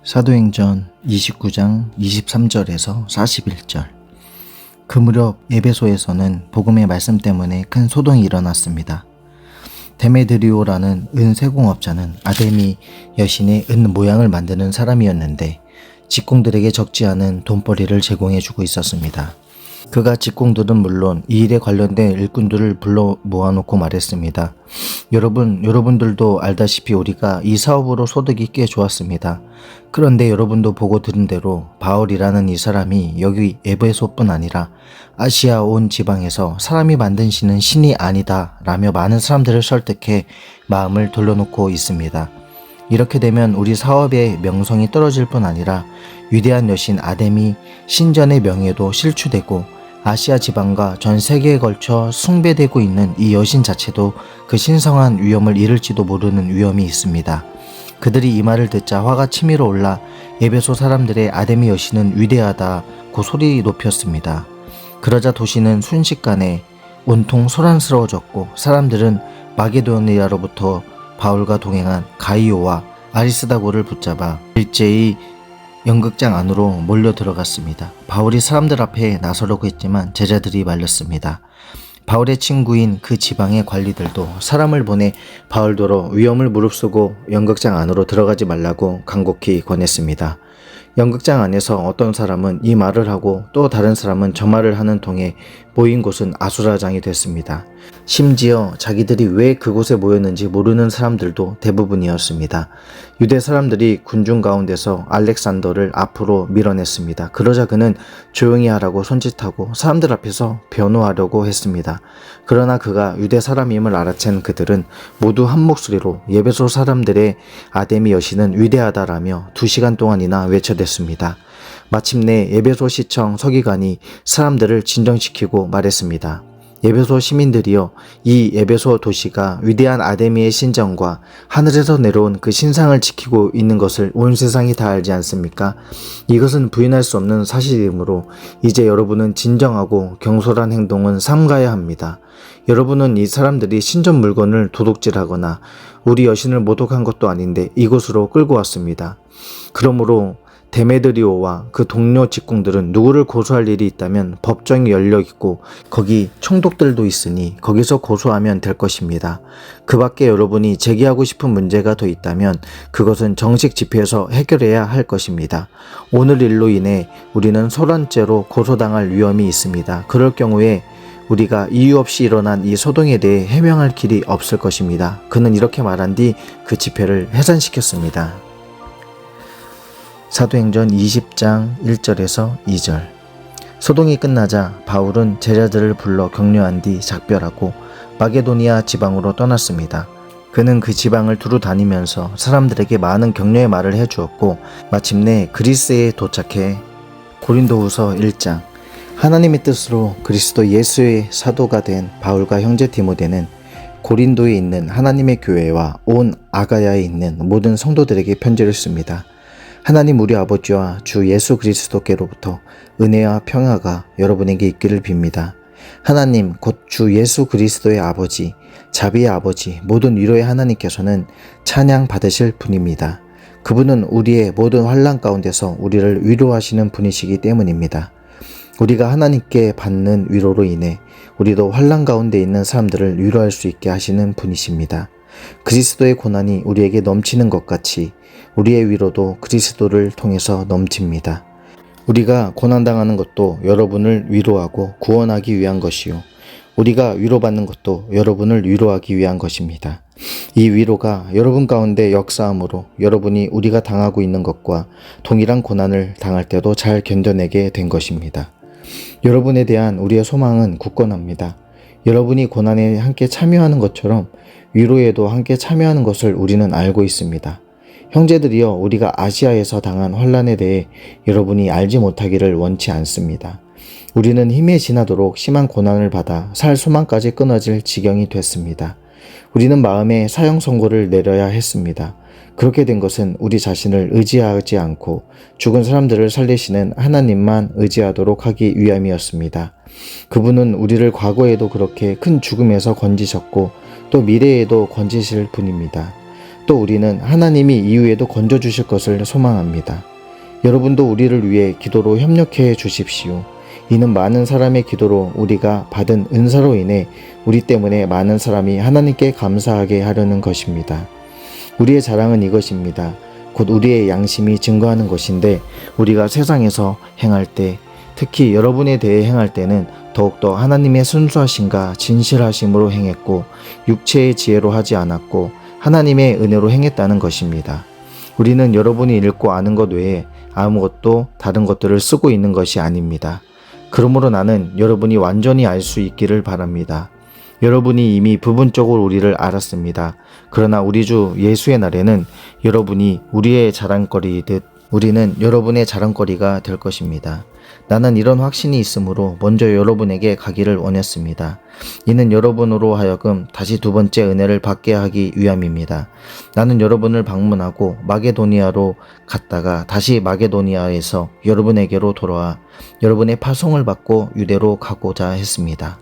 사도행전 29장 23절에서 41절. 그 무렵 에베소에서는 복음의 말씀 때문에 큰 소동이 일어났습니다. 데메드리오라는 은 세공업자는 아데미 여신의 은 모양을 만드는 사람이었는데 직공들에게 적지 않은 돈벌이를 제공해주고 있었습니다. 그가 직공들은 물론 이 일에 관련된 일꾼들을 불러 모아놓고 말했습니다. 여러분들도 알다시피 우리가 이 사업으로 소득이 꽤 좋았습니다. 그런데 여러분도 보고 들은 대로 바울이라는 이 사람이 여기 에베소뿐 아니라 아시아 온 지방에서 사람이 만든 신은 신이 아니다 라며 많은 사람들을 설득해 마음을 돌려놓고 있습니다. 이렇게 되면 우리 사업의 명성이 떨어질 뿐 아니라 위대한 여신 아데미 신전의 명예도 실추되고 아시아 지방과 전 세계에 걸쳐 숭배되고 있는 이 여신 자체도 그 신성한 위엄을 잃을지도 모르는 위험이 있습니다. 그들이 이 말을 듣자 화가 치밀어 올라 에베소 사람들의 아데미 여신은 위대하다고 소리 높였습니다. 그러자 도시는 순식간에 온통 소란스러워졌고 사람들은 마게도니아로부터 바울과 동행한 가이오와 아리스다고를 붙잡아 일제히 연극장 안으로 몰려 들어갔습니다. 바울이 사람들 앞에 나서려고 했지만 제자들이 말렸습니다. 바울의 친구인 그 지방의 관리들도 사람을 보내 바울더러 위험을 무릅쓰고 연극장 안으로 들어가지 말라고 간곡히 권했습니다. 연극장 안에서 어떤 사람은 이 말을 하고 또 다른 사람은 저 말을 하는 통에 모인 곳은 아수라장이 됐습니다. 심지어 자기들이 왜 그곳에 모였는지 모르는 사람들도 대부분이었습니다. 유대 사람들이 군중 가운데서 알렉산더를 앞으로 밀어냈습니다. 그러자 그는 조용히 하라고 손짓하고 사람들 앞에서 변호하려고 했습니다. 그러나 그가 유대 사람임을 알아챈 그들은 모두 한 목소리로 에베소 사람들의 아데미 여신은 위대하다라며 2시간 동안이나 외쳐댔습니다. 마침내 에베소 시청 서기관이 사람들을 진정시키고 말했습니다. 에베소 시민들이여, 이 에베소 도시가 위대한 아데미의 신전과 하늘에서 내려온 그 신상을 지키고 있는 것을 온 세상이 다 알지 않습니까? 이것은 부인할 수 없는 사실이므로 이제 여러분은 진정하고 경솔한 행동은 삼가야 합니다. 여러분은 이 사람들이 신전 물건을 도둑질하거나 우리 여신을 모독한 것도 아닌데 이곳으로 끌고 왔습니다. 그러므로 데메드리오와 그 동료 직공들은 누구를 고소할 일이 있다면 법정이 열려있고 거기 총독들도 있으니 거기서 고소하면 될 것입니다. 그 밖에 여러분이 제기하고 싶은 문제가 더 있다면 그것은 정식 집회에서 해결해야 할 것입니다. 오늘 일로 인해 우리는 소란죄로 고소당할 위험이 있습니다. 그럴 경우에 우리가 이유 없이 일어난 이 소동에 대해 해명할 길이 없을 것입니다. 그는 이렇게 말한 뒤 그 집회를 해산시켰습니다. 사도행전 20장 1절에서 2절. 소동이 끝나자 바울은 제자들을 불러 격려한 뒤 작별하고 마게도니아 지방으로 떠났습니다. 그는 그 지방을 두루 다니면서 사람들에게 많은 격려의 말을 해주었고 마침내 그리스에 도착해 고린도후서 1장. 하나님의 뜻으로 그리스도 예수의 사도가 된 바울과 형제 디모데는 고린도에 있는 하나님의 교회와 온 아가야에 있는 모든 성도들에게 편지를 씁니다. 하나님 우리 아버지와 주 예수 그리스도께로부터 은혜와 평화가 여러분에게 있기를 빕니다. 하나님 곧 주 예수 그리스도의 아버지, 자비의 아버지, 모든 위로의 하나님께서는 찬양 받으실 분입니다. 그분은 우리의 모든 환난 가운데서 우리를 위로하시는 분이시기 때문입니다. 우리가 하나님께 받는 위로로 인해 우리도 환난 가운데 있는 사람들을 위로할 수 있게 하시는 분이십니다. 그리스도의 고난이 우리에게 넘치는 것 같이 우리의 위로도 그리스도를 통해서 넘칩니다. 우리가 고난당하는 것도 여러분을 위로하고 구원하기 위한 것이요, 우리가 위로받는 것도 여러분을 위로하기 위한 것입니다. 이 위로가 여러분 가운데 역사함으로 여러분이 우리가 당하고 있는 것과 동일한 고난을 당할 때도 잘 견뎌내게 된 것입니다. 여러분에 대한 우리의 소망은 굳건합니다. 여러분이 고난에 함께 참여하는 것처럼 위로에도 함께 참여하는 것을 우리는 알고 있습니다. 형제들이여, 우리가 아시아에서 당한 환난에 대해 여러분이 알지 못하기를 원치 않습니다. 우리는 힘에 지나도록 심한 고난을 받아 살 소망까지 끊어질 지경이 됐습니다. 우리는 마음에 사형 선고를 내려야 했습니다. 그렇게 된 것은 우리 자신을 의지하지 않고 죽은 사람들을 살리시는 하나님만 의지하도록 하기 위함이었습니다. 그분은 우리를 과거에도 그렇게 큰 죽음에서 건지셨고 또 미래에도 건지실 분입니다. 또 우리는 하나님이 이후에도 건져주실 것을 소망합니다. 여러분도 우리를 위해 기도로 협력해 주십시오. 이는 많은 사람의 기도로 우리가 받은 은사로 인해 우리 때문에 많은 사람이 하나님께 감사하게 하려는 것입니다. 우리의 자랑은 이것입니다. 곧 우리의 양심이 증거하는 것인데, 우리가 세상에서 행할 때, 특히 여러분에 대해 행할 때는 더욱더 하나님의 순수하심과 진실하심으로 행했고 육체의 지혜로 하지 않았고 하나님의 은혜로 행했다는 것입니다. 우리는 여러분이 읽고 아는 것 외에 아무것도 다른 것들을 쓰고 있는 것이 아닙니다. 그러므로 나는 여러분이 완전히 알 수 있기를 바랍니다. 여러분이 이미 부분적으로 우리를 알았습니다. 그러나 우리 주 예수의 날에는 여러분이 우리의 자랑거리이듯 우리는 여러분의 자랑거리가 될 것입니다. 나는 이런 확신이 있으므로 먼저 여러분에게 가기를 원했습니다. 이는 여러분으로 하여금 다시 두 번째 은혜를 받게 하기 위함입니다. 나는 여러분을 방문하고 마게도니아로 갔다가 다시 마게도니아에서 여러분에게로 돌아와 여러분의 파송을 받고 유대로 가고자 했습니다.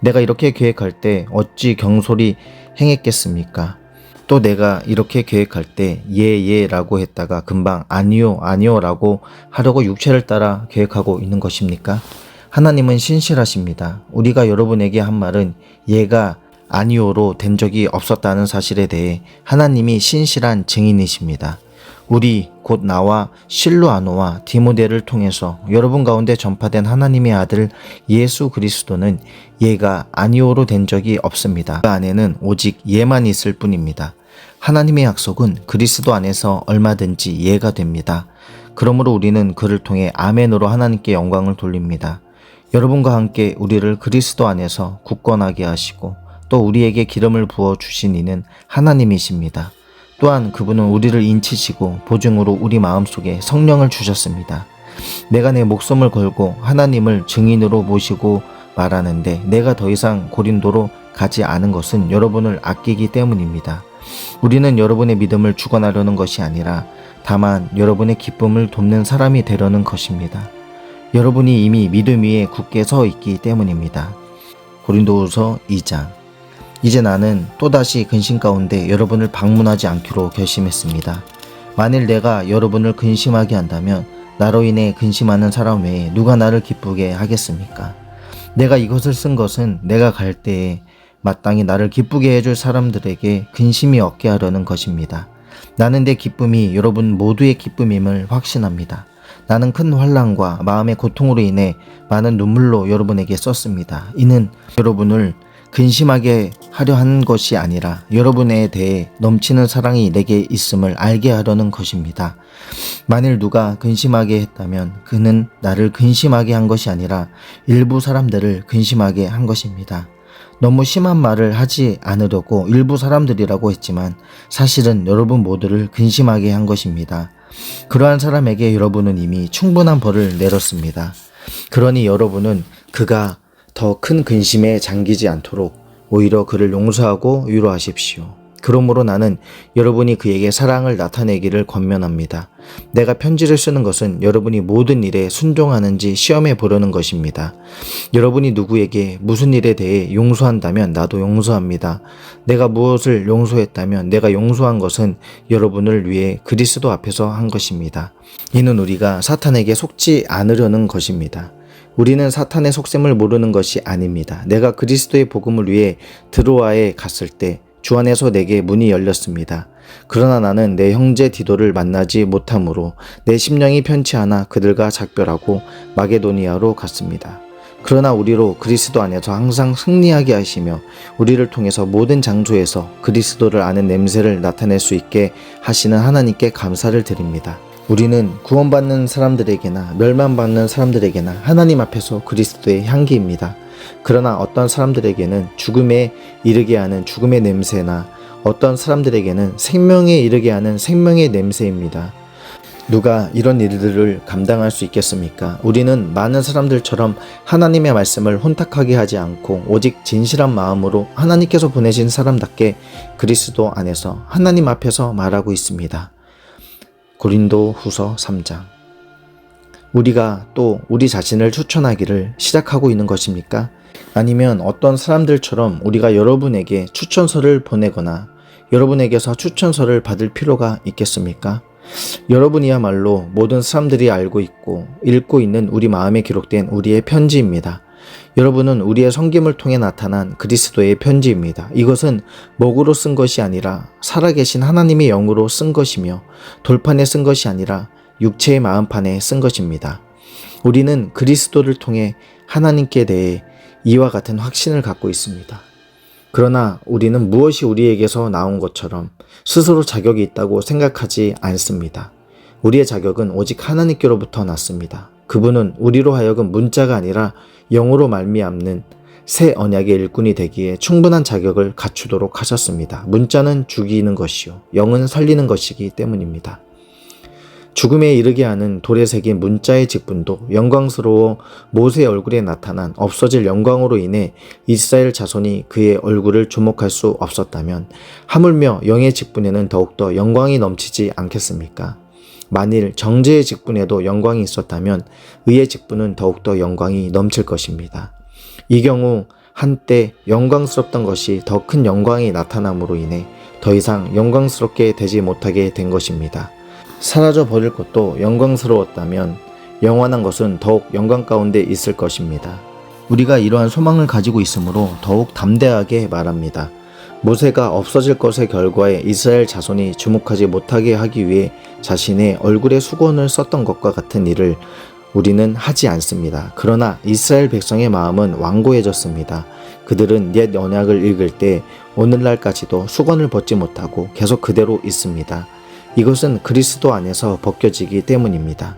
내가 이렇게 계획할 때 어찌 경솔히 행했겠습니까? 또 내가 이렇게 계획할 때 예라고 했다가 금방 아니요 라고 하려고 육체를 따라 계획하고 있는 것입니까? 하나님은 신실하십니다. 우리가 여러분에게 한 말은 예가 아니요로 된 적이 없었다는 사실에 대해 하나님이 신실한 증인이십니다. 우리 곧 나와 실루아노와 디모데를 통해서 여러분 가운데 전파된 하나님의 아들 예수 그리스도는 예가 아니오로 된 적이 없습니다. 그 안에는 오직 예만 있을 뿐입니다. 하나님의 약속은 그리스도 안에서 얼마든지 예가 됩니다. 그러므로 우리는 그를 통해 아멘으로 하나님께 영광을 돌립니다. 여러분과 함께 우리를 그리스도 안에서 굳건하게 하시고 또 우리에게 기름을 부어 주신 이는 하나님이십니다. 또한 그분은 우리를 인치시고 보증으로 우리 마음속에 성령을 주셨습니다. 내가 내 목숨을 걸고 하나님을 증인으로 모시고 말하는데 내가 더 이상 고린도로 가지 않은 것은 여러분을 아끼기 때문입니다. 우리는 여러분의 믿음을 주관하려는 것이 아니라 다만 여러분의 기쁨을 돕는 사람이 되려는 것입니다. 여러분이 이미 믿음 위에 굳게 서 있기 때문입니다. 고린도후서 2장. 이제 나는 또다시 근심 가운데 여러분을 방문하지 않기로 결심했습니다. 만일 내가 여러분을 근심하게 한다면 나로 인해 근심하는 사람 외에 누가 나를 기쁘게 하겠습니까? 내가 이것을 쓴 것은 내가 갈 때에 마땅히 나를 기쁘게 해줄 사람들에게 근심이 없게 하려는 것입니다. 나는 내 기쁨이 여러분 모두의 기쁨임을 확신합니다. 나는 큰 환난과 마음의 고통으로 인해 많은 눈물로 여러분에게 썼습니다. 이는 여러분을 근심하게 하려 하는 것이 아니라 여러분에 대해 넘치는 사랑이 내게 있음을 알게 하려는 것입니다. 만일 누가 근심하게 했다면 그는 나를 근심하게 한 것이 아니라 일부 사람들을 근심하게 한 것입니다. 너무 심한 말을 하지 않으려고 일부 사람들이라고 했지만 사실은 여러분 모두를 근심하게 한 것입니다. 그러한 사람에게 여러분은 이미 충분한 벌을 내렸습니다. 그러니 여러분은 그가 더 큰 근심에 잠기지 않도록 오히려 그를 용서하고 위로하십시오. 그러므로 나는 여러분이 그에게 사랑을 나타내기를 권면합니다. 내가 편지를 쓰는 것은 여러분이 모든 일에 순종하는지 시험해 보려는 것입니다. 여러분이 누구에게 무슨 일에 대해 용서한다면 나도 용서합니다. 내가 무엇을 용서했다면 내가 용서한 것은 여러분을 위해 그리스도 앞에서 한 것입니다. 이는 우리가 사탄에게 속지 않으려는 것입니다. 우리는 사탄의 속셈을 모르는 것이 아닙니다. 내가 그리스도의 복음을 위해 드로아에 갔을 때 주 안에서 내게 문이 열렸습니다. 그러나 나는 내 형제 디도를 만나지 못하므로 내 심령이 편치 않아 그들과 작별하고 마게도니아로 갔습니다. 그러나 우리로 그리스도 안에서 항상 승리하게 하시며 우리를 통해서 모든 장소에서 그리스도를 아는 냄새를 나타낼 수 있게 하시는 하나님께 감사를 드립니다. 우리는 구원받는 사람들에게나 멸망받는 사람들에게나 하나님 앞에서 그리스도의 향기입니다. 그러나 어떤 사람들에게는 죽음에 이르게 하는 죽음의 냄새나 어떤 사람들에게는 생명에 이르게 하는 생명의 냄새입니다. 누가 이런 일들을 감당할 수 있겠습니까? 우리는 많은 사람들처럼 하나님의 말씀을 혼탁하게 하지 않고 오직 진실한 마음으로 하나님께서 보내신 사람답게 그리스도 안에서 하나님 앞에서 말하고 있습니다. 고린도 후서 3장. 우리가 또 우리 자신을 추천하기를 시작하고 있는 것입니까? 아니면 어떤 사람들처럼 우리가 여러분에게 추천서를 보내거나 여러분에게서 추천서를 받을 필요가 있겠습니까? 여러분이야말로 모든 사람들이 알고 있고 읽고 있는 우리 마음에 기록된 우리의 편지입니다. 여러분은 우리의 섬김을 통해 나타난 그리스도의 편지입니다. 이것은 목으로 쓴 것이 아니라 살아계신 하나님의 영으로 쓴 것이며 돌판에 쓴 것이 아니라 육체의 마음판에 쓴 것입니다. 우리는 그리스도를 통해 하나님께 대해 이와 같은 확신을 갖고 있습니다. 그러나 우리는 무엇이 우리에게서 나온 것처럼 스스로 자격이 있다고 생각하지 않습니다. 우리의 자격은 오직 하나님께로부터 났습니다. 그분은 우리로 하여금 문자가 아니라 영으로 말미암는 새 언약의 일꾼이 되기에 충분한 자격을 갖추도록 하셨습니다. 문자는 죽이는 것이요 영은 살리는 것이기 때문입니다. 죽음에 이르게 하는 돌에 새긴 문자의 직분도 영광스러워 모세의 얼굴에 나타난 없어질 영광으로 인해 이스라엘 자손이 그의 얼굴을 주목할 수 없었다면 하물며 영의 직분에는 더욱더 영광이 넘치지 않겠습니까? 만일 정죄의 직분에도 영광이 있었다면 의의 직분은 더욱더 영광이 넘칠 것입니다. 이 경우 한때 영광스럽던 것이 더 큰 영광이 나타남으로 인해 더 이상 영광스럽게 되지 못하게 된 것입니다. 사라져 버릴 것도 영광스러웠다면 영원한 것은 더욱 영광 가운데 있을 것입니다. 우리가 이러한 소망을 가지고 있으므로 더욱 담대하게 말합니다. 모세가 없어질 것의 결과에 이스라엘 자손이 주목하지 못하게 하기 위해 자신의 얼굴에 수건을 썼던 것과 같은 일을 우리는 하지 않습니다. 그러나 이스라엘 백성의 마음은 완고해졌습니다. 그들은 옛 언약을 읽을 때 오늘날까지도 수건을 벗지 못하고 계속 그대로 있습니다. 이것은 그리스도 안에서 벗겨지기 때문입니다.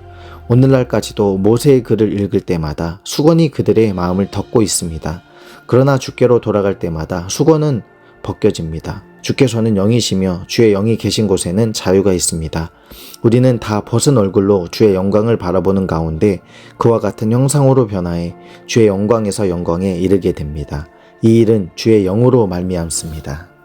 오늘날까지도 모세의 글을 읽을 때마다 수건이 그들의 마음을 덮고 있습니다. 그러나 주께로 돌아갈 때마다 수건은 벗겨집니다. 주께서는 영이시며 주의 영이 계신 곳에는 자유가 있습니다. 우리는 다 벗은 얼굴로 주의 영광을 바라보는 가운데 그와 같은 형상으로 변화해 주의 영광에서 영광에 이르게 됩니다. 이 일은 주의 영으로 말미암습니다.